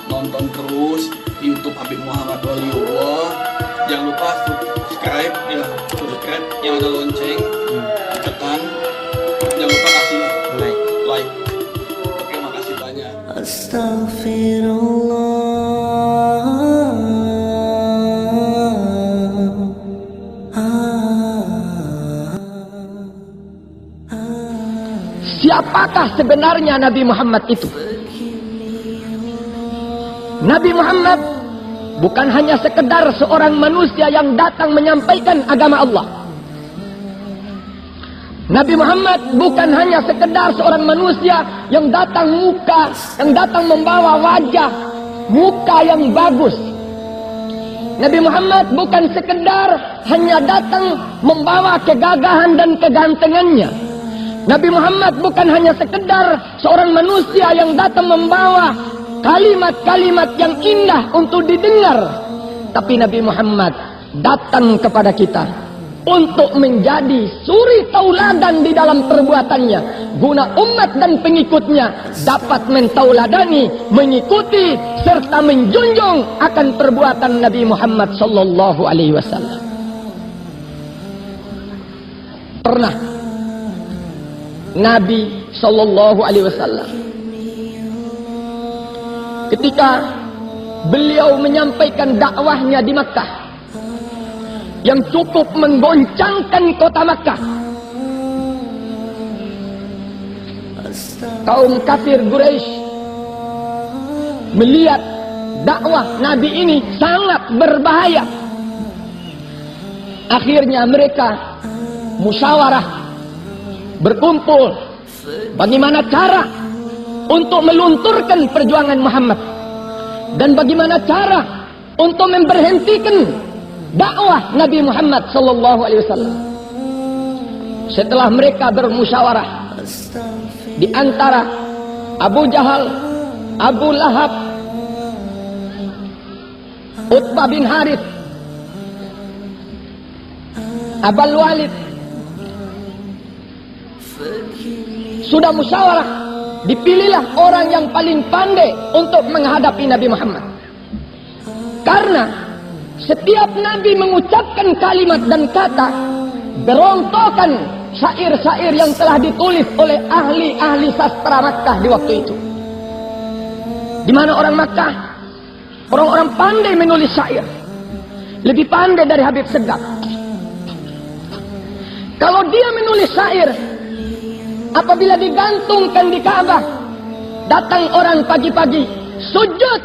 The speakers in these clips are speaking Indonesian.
nonton terus di YouTube Habib Muhammad Waliullah. Jangan lupa subscribe ya, subscribe yang ada lonceng, tekan. Jangan lupa kasih like. Oke, makasih banyak. Siapakah sebenarnya Nabi Muhammad itu? Nabi Muhammad bukan hanya sekedar seorang manusia yang datang menyampaikan agama Allah. Nabi Muhammad bukan hanya sekedar seorang manusia yang datang membawa wajah, muka yang bagus. Nabi Muhammad bukan sekedar hanya datang membawa kegagahan dan kegantengannya. Nabi Muhammad bukan hanya sekedar seorang manusia yang datang membawa kalimat-kalimat yang indah untuk didengar. Tapi Nabi Muhammad datang kepada kita untuk menjadi suri tauladan di dalam perbuatannya, guna umat dan pengikutnya dapat mentauladani, mengikuti serta menjunjung akan perbuatan Nabi Muhammad sallallahu alaihi wasallam. Pernah Nabi sallallahu alaihi wasallam ketika beliau menyampaikan dakwahnya di Makkah yang cukup menggoncangkan kota Makkah, kaum kafir Quraisy melihat dakwah Nabi ini sangat berbahaya. Akhirnya mereka musyawarah, berkumpul bagaimana cara untuk melunturkan perjuangan Muhammad dan bagaimana cara untuk memberhentikan dakwah Nabi Muhammad sallallahu alaihi wasallam. Setelah mereka bermusyawarah, di antara Abu Jahal, Abu Lahab, Utbah bin Harith, Abul Walid sudah musyawarah, dipilihlah orang yang paling pandai untuk menghadapi Nabi Muhammad. Karena setiap Nabi mengucapkan kalimat dan kata, berontokan syair-syair yang telah ditulis oleh ahli-ahli sastra Makkah di waktu itu. Di mana orang Makkah, orang-orang pandai menulis syair, lebih pandai dari Habib Segaf. Kalau dia menulis syair, apabila digantungkan di Ka'bah, datang orang pagi-pagi sujud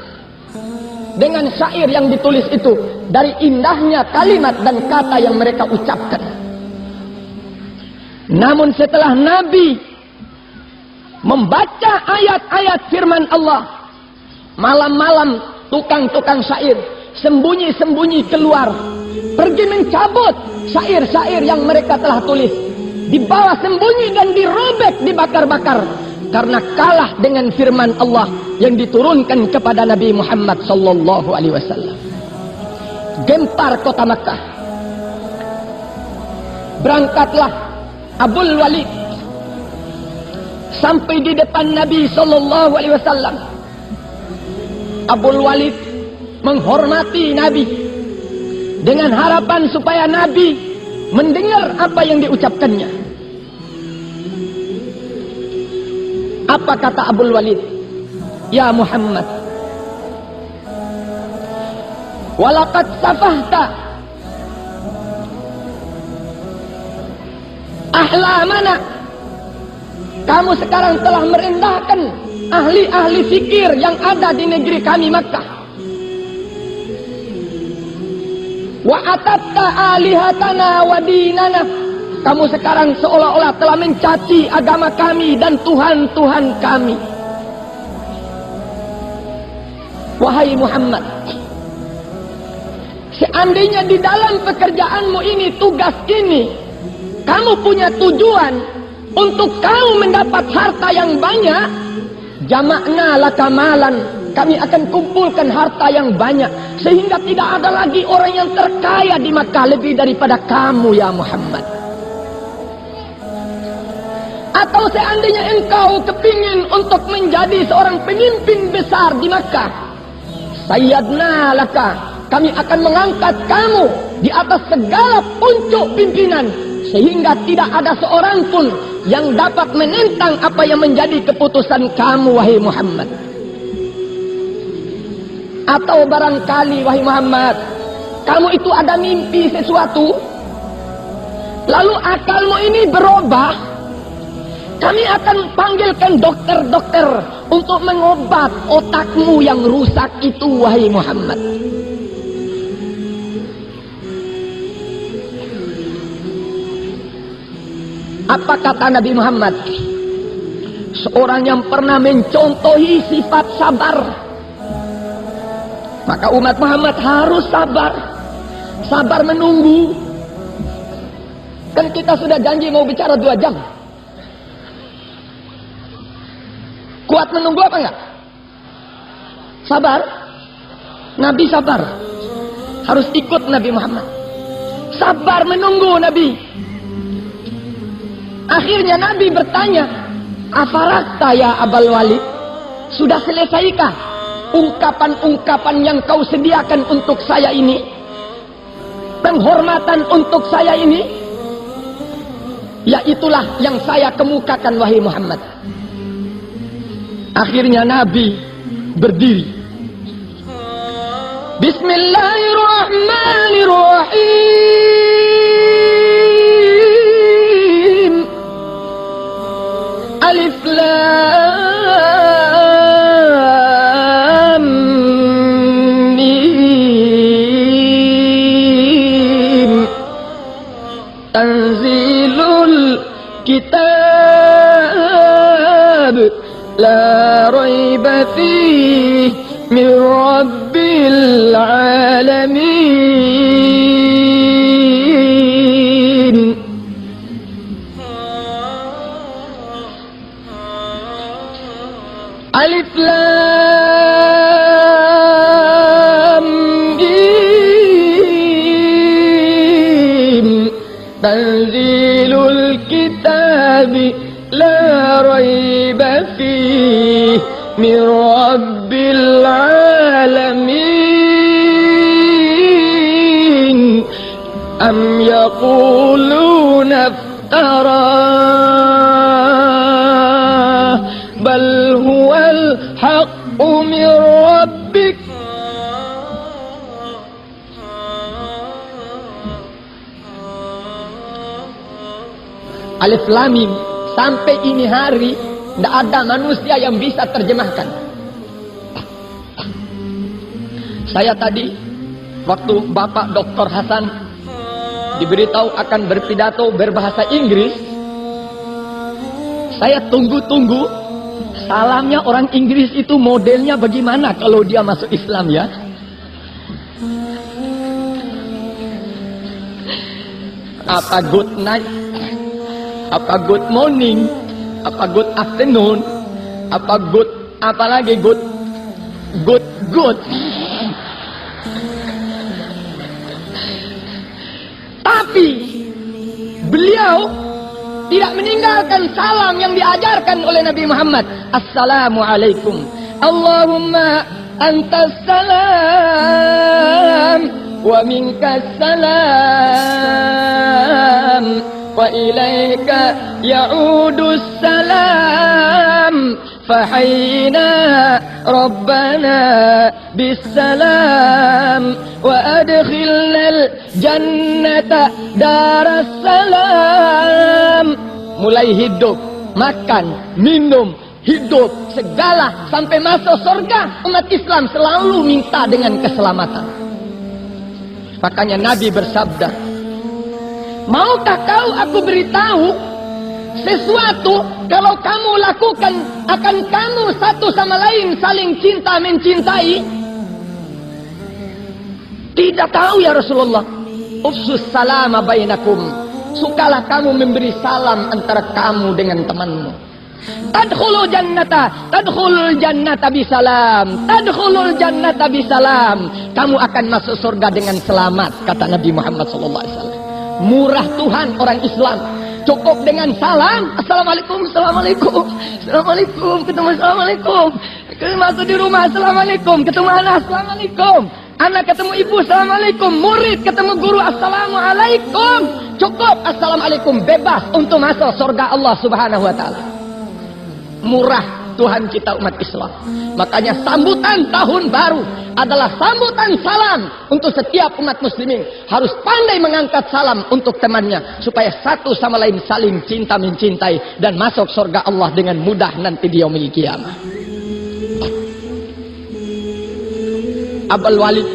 dengan syair yang ditulis itu, dari indahnya kalimat dan kata yang mereka ucapkan. Namun setelah Nabi membaca ayat-ayat firman Allah, malam-malam tukang-tukang syair sembunyi-sembunyi keluar, pergi mencabut syair-syair yang mereka telah tulis, dibawa sembunyi dan dirobek, dibakar-bakar, karena kalah dengan firman Allah yang diturunkan kepada Nabi Muhammad sallallahu alaihi wasallam. Gempar kota Makkah. Berangkatlah Abul Walid sampai di depan Nabi sallallahu alaihi wasallam. Abul Walid menghormati Nabi dengan harapan supaya Nabi mendengar apa yang diucapkannya. Apa kata Abul Walid? Ya Muhammad, walaqad safahta ahlamana. Kamu sekarang telah merendahkan ahli-ahli fikir yang ada di negeri kami Makkah. Wa atatta alihatana wa dinana. Kamu sekarang seolah-olah telah mencaci agama kami dan Tuhan-Tuhan kami. Wahai Muhammad, seandainya di dalam pekerjaanmu ini, tugas ini, kamu punya tujuan untuk kamu mendapat harta yang banyak, jama'na laka malan, kami akan kumpulkan harta yang banyak, sehingga tidak ada lagi orang yang terkaya di Makkah lebih daripada kamu ya Muhammad. Atau seandainya engkau kepingin untuk menjadi seorang pemimpin besar di Makkah, sayyadna laka, kami akan mengangkat kamu di atas segala puncuk pimpinan, sehingga tidak ada seorang pun yang dapat menentang apa yang menjadi keputusan kamu, wahai Muhammad. Atau barangkali, wahai Muhammad, kamu itu ada mimpi sesuatu, lalu akalmu ini berubah, kami akan panggilkan dokter-dokter untuk mengobat otakmu yang rusak itu, wahai Muhammad. Apa kata Nabi Muhammad? Seorang yang pernah mencontohi sifat sabar. Maka umat Muhammad harus sabar. Sabar menunggu. Kan kita sudah janji mau bicara 2 jam. Kuat menunggu apa enggak? Sabar. Nabi sabar. Harus ikut Nabi Muhammad. Sabar menunggu Nabi. Akhirnya Nabi bertanya, afarakta ya Abul Walid? Sudah selesaikah ungkapan-ungkapan yang kau sediakan untuk saya ini? Penghormatan untuk saya ini? Ya itulah yang saya kemukakan, wahai Muhammad. Akhirnya Nabi berdiri. Bismillahirrahmanirrahim. Alif Lam Mim. Tanzilul kitab la raiba fihi min rabbil alamin. Alif Lam Mim. Tanzilul kitabi la raiba fihi min rabbil alamin. Am yaquluna iftarah bal huwal haqqu min rabbik. Alif Lam Mim. Sampai ini hari tidak ada manusia yang bisa terjemahkan. Saya tadi waktu Bapak Dr. Hasan diberitahu akan berpidato berbahasa Inggris, saya tunggu-tunggu salamnya orang Inggris itu modelnya bagaimana kalau dia masuk Islam ya. Apa good night, apa good morning, apa good afternoon, apa good, apa lagi good. Tapi beliau tidak meninggalkan salam yang diajarkan oleh Nabi Muhammad. Assalamualaikum. Allahumma antas salam wa minkas salam wa ilaika ya'udus salam. فحينا ربنا بالسلام وأدخلنا الجنة دار السلام. Mulai hidup, makan, minum, hidup, segala sampai masuk surga, umat Islam selalu minta dengan keselamatan. Makanya Nabi bersabda, maukah kau aku beritahu sesuatu kalau kamu lakukan akan kamu satu sama lain saling cinta mencintai? Tidak tahu ya Rasulullah. Ufsus salama bainakum. Sukalah kamu memberi salam antara kamu dengan temanmu. Tadkhulul jannata bisalam. Tadkhulul jannata bisalam. Kamu akan masuk surga dengan selamat, kata Nabi Muhammad SAW. Murah Tuhan orang Islam. Cukup dengan salam, assalamualaikum, assalamualaikum, assalamualaikum, ketemu assalamualaikum. Masuk di rumah, assalamualaikum, ketemu anak, assalamualaikum. Anak ketemu ibu, assalamualaikum. Murid ketemu guru, assalamualaikum. Cukup, assalamualaikum. Bebas untuk masuk surga Allah Subhanahu wa ta'ala. Murah Tuhan kita umat Islam. Makanya sambutan tahun baru adalah sambutan salam untuk setiap umat muslimin. Harus pandai mengangkat salam untuk temannya, supaya satu sama lain saling cinta mencintai dan masuk surga Allah dengan mudah nanti di yaumil qiyamah. Abul Walid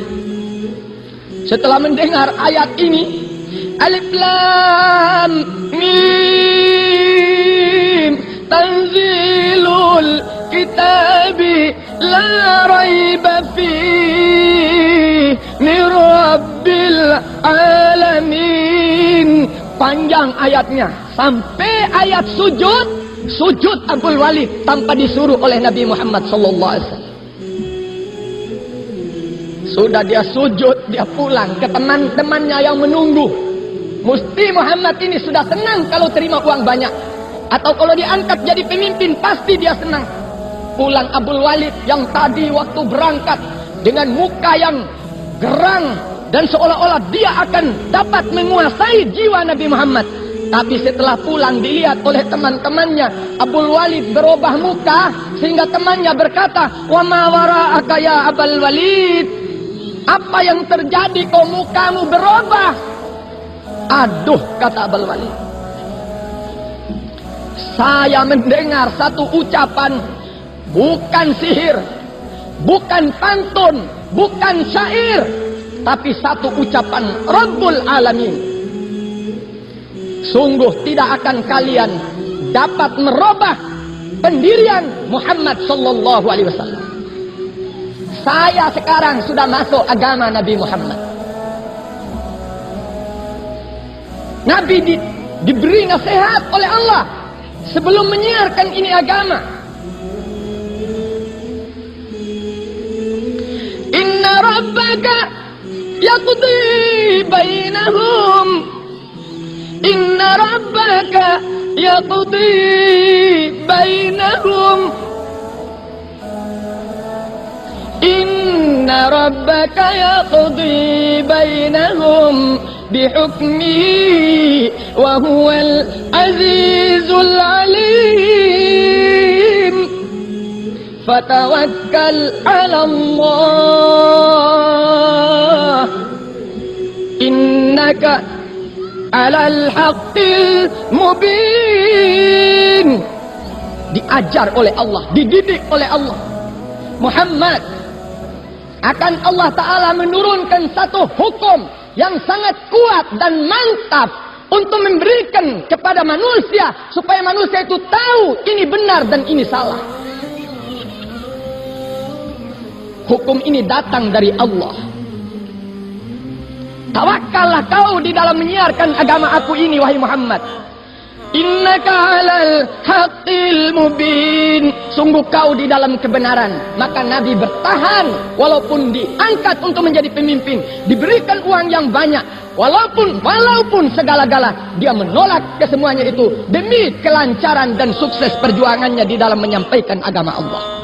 setelah mendengar ayat ini, Alif Lam Mim, Tanzilul Kitabi La Raiba Fihi Min Rabbil Alamin. Panjang ayatnya sampai ayat sujud. Sujud Abul Walid tanpa disuruh oleh Nabi Muhammad sallallahu alaihi wasallam. Sudah dia sujud, dia pulang ke teman-temannya yang menunggu. Mesti Muhammad ini sudah senang kalau terima uang banyak. Atau kalau diangkat jadi pemimpin, pasti dia senang. Pulang Abul Walid yang tadi waktu berangkat dengan muka yang gerang dan seolah-olah dia akan dapat menguasai jiwa Nabi Muhammad. Tapi setelah pulang dilihat oleh teman-temannya, Abul Walid berubah muka sehingga temannya berkata, "Wa ma wara'aka ya Abul Walid? Apa yang terjadi kok mukamu berubah?" "Aduh," kata Abul Walid, "saya mendengar satu ucapan, bukan sihir, bukan pantun, bukan syair, tapi satu ucapan Rabbul Alamin. Sungguh tidak akan kalian dapat merubah pendirian Muhammad sallallahu alaihi wasallam. Saya sekarang sudah masuk agama Nabi Muhammad." Nabi diberi nasihat oleh Allah sebelum menyiarkan ini agama. Inna rabbaka yaqdi bainahum. Inna rabbaka yaqdi bainahum. Inna rabbaka yaqdi bainahum bihukmihi wa huwal azizul alim. Fatawakkal 'ala Allah, innaka 'alal haqqil mubin. Diajar oleh Allah, dididik oleh Allah. Muhammad, akan Allah Ta'ala menurunkan satu hukum yang sangat kuat dan mantap untuk memberikan kepada manusia, supaya manusia itu tahu ini benar dan ini salah. Hukum ini datang dari Allah. Tawakkallah kau di dalam menyiarkan agama aku ini, wahai Muhammad. Innaka 'alal haqqil mubin. Sungguh kau di dalam kebenaran. Maka Nabi bertahan walaupun diangkat untuk menjadi pemimpin, diberikan uang yang banyak, walaupun segala-gala dia menolak kesemuanya itu demi kelancaran dan sukses perjuangannya di dalam menyampaikan agama Allah.